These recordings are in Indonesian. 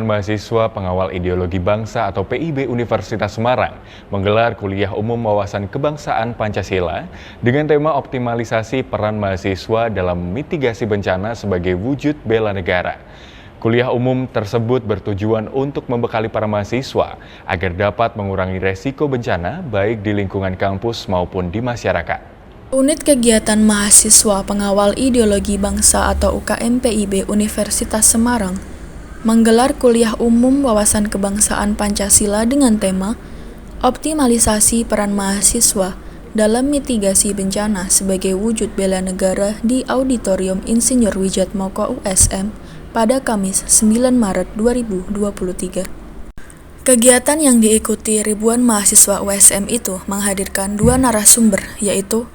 Mahasiswa Pengawal Ideologi Bangsa atau PIB Universitas Semarang menggelar kuliah umum wawasan kebangsaan Pancasila dengan tema optimalisasi peran mahasiswa dalam mitigasi bencana sebagai wujud bela negara. Kuliah umum tersebut bertujuan untuk membekali para mahasiswa agar dapat mengurangi resiko bencana baik di lingkungan kampus maupun di masyarakat. Unit Kegiatan Mahasiswa Pengawal Ideologi Bangsa atau UKM PIB Universitas Semarang menggelar kuliah umum wawasan kebangsaan Pancasila dengan tema optimalisasi peran mahasiswa dalam mitigasi bencana sebagai wujud bela negara di Auditorium Insinyur Wijatmoko USM pada Kamis 9 Maret 2023. Kegiatan yang diikuti ribuan mahasiswa USM itu menghadirkan dua narasumber, yaitu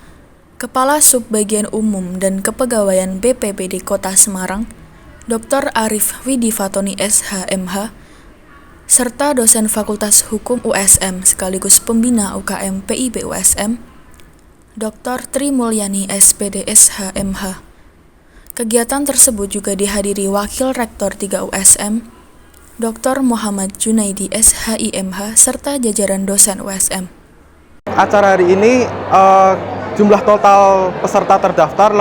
Kepala Subbagian Umum dan Kepegawaian BPPD Kota Semarang, Dr. Arif Widifatoni SH.MH, serta dosen Fakultas Hukum USM sekaligus pembina UKM PIB USM, Dr. Tri Mulyani SPD SH.MH. Kegiatan tersebut juga dihadiri Wakil Rektor 3 USM, Dr. Muhammad Junaidi SHI.MH, serta jajaran dosen USM. Acara hari ini jumlah total peserta terdaftar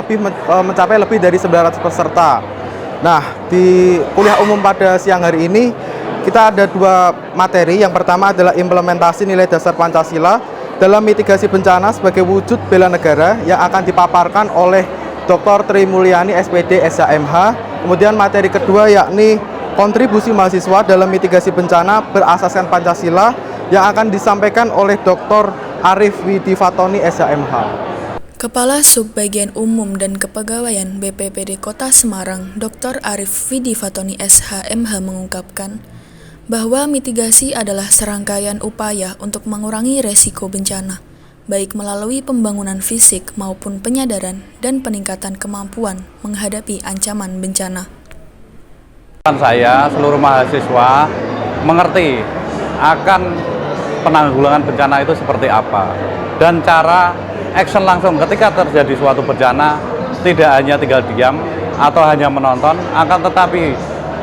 mencapai lebih dari 900 peserta. Nah, di kuliah umum pada siang hari ini kita ada dua materi. Yang pertama adalah implementasi nilai dasar Pancasila dalam mitigasi bencana sebagai wujud bela negara yang akan dipaparkan oleh Dr. Tri Mulyani SPD SH.MH. Kemudian materi kedua yakni kontribusi mahasiswa dalam mitigasi bencana berasaskan Pancasila yang akan disampaikan oleh Dr. Arif Widifatoni SH.MH. Kepala Subbagian Umum dan Kepegawaian BPPD Kota Semarang, Dr. Arif Widifatoni SH.MH mengungkapkan bahwa mitigasi adalah serangkaian upaya untuk mengurangi resiko bencana, baik melalui pembangunan fisik maupun penyadaran dan peningkatan kemampuan menghadapi ancaman bencana. Saya, seluruh mahasiswa, mengerti akan penanggulangan bencana itu seperti apa dan cara action langsung ketika terjadi suatu bencana, tidak hanya tinggal diam atau hanya menonton, akan tetapi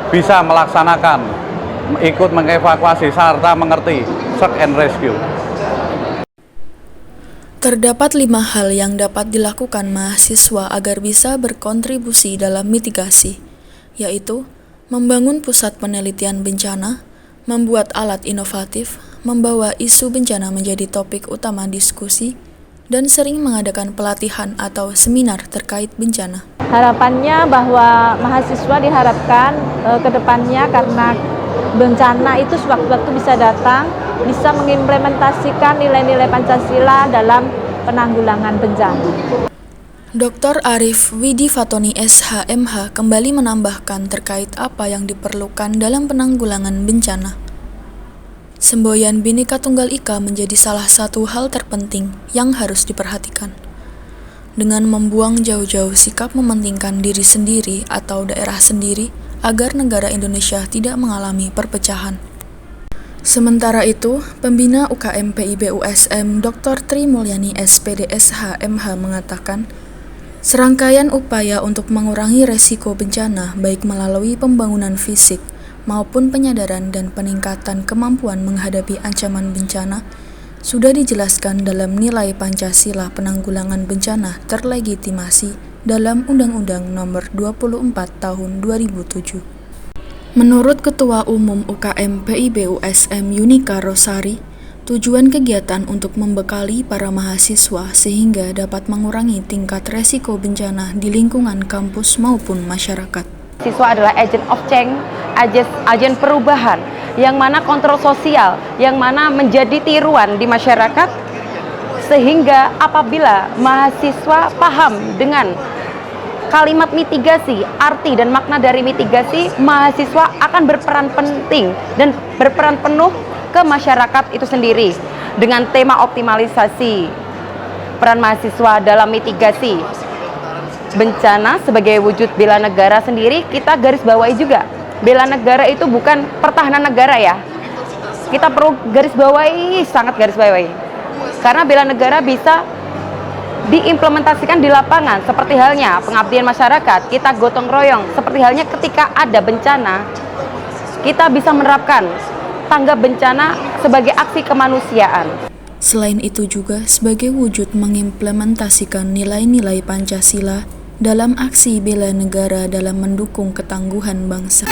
bisa melaksanakan, ikut mengevakuasi serta mengerti search and rescue. Terdapat 5 hal yang dapat dilakukan mahasiswa agar bisa berkontribusi dalam mitigasi, yaitu membangun pusat penelitian bencana, membuat alat inovatif, membawa isu bencana menjadi topik utama diskusi, dan sering mengadakan pelatihan atau seminar terkait bencana. Harapannya bahwa mahasiswa diharapkan ke depannya karena bencana itu sewaktu-waktu bisa datang, bisa mengimplementasikan nilai-nilai Pancasila dalam penanggulangan bencana. Dr. Arif Widifatoni SH.MH kembali menambahkan terkait apa yang diperlukan dalam penanggulangan bencana. Semboyan Bhinneka Tunggal Ika menjadi salah satu hal terpenting yang harus diperhatikan. Dengan membuang jauh-jauh sikap mementingkan diri sendiri atau daerah sendiri agar negara Indonesia tidak mengalami perpecahan. Sementara itu, pembina UKM PIB USM Dr. Tri Mulyani SPD SH.MH mengatakan, serangkaian upaya untuk mengurangi resiko bencana baik melalui pembangunan fisik maupun penyadaran dan peningkatan kemampuan menghadapi ancaman bencana sudah dijelaskan dalam nilai Pancasila penanggulangan bencana terlegitimasi dalam Undang-Undang Nomor 24 Tahun 2007. Menurut Ketua Umum UKM PIB USM Yunika Rosari, tujuan kegiatan untuk membekali para mahasiswa sehingga dapat mengurangi tingkat resiko bencana di lingkungan kampus maupun masyarakat. Siswa adalah agent of change, agen perubahan, yang mana kontrol sosial, yang mana menjadi tiruan di masyarakat, sehingga apabila mahasiswa paham dengan kalimat mitigasi, arti dan makna dari mitigasi, mahasiswa akan berperan penting dan berperan penuh ke masyarakat itu sendiri. Dengan tema optimalisasi peran mahasiswa dalam mitigasi bencana sebagai wujud bela negara sendiri, kita garis bawahi juga. Bela negara itu bukan pertahanan negara ya. Kita perlu garis bawahi, sangat garis bawahi. Karena bela negara bisa diimplementasikan di lapangan, seperti halnya pengabdian masyarakat, kita gotong royong, seperti halnya ketika ada bencana, kita bisa menerapkan tanggap bencana sebagai aksi kemanusiaan. Selain itu juga sebagai wujud mengimplementasikan nilai-nilai Pancasila dalam aksi bela negara dalam mendukung ketangguhan bangsa.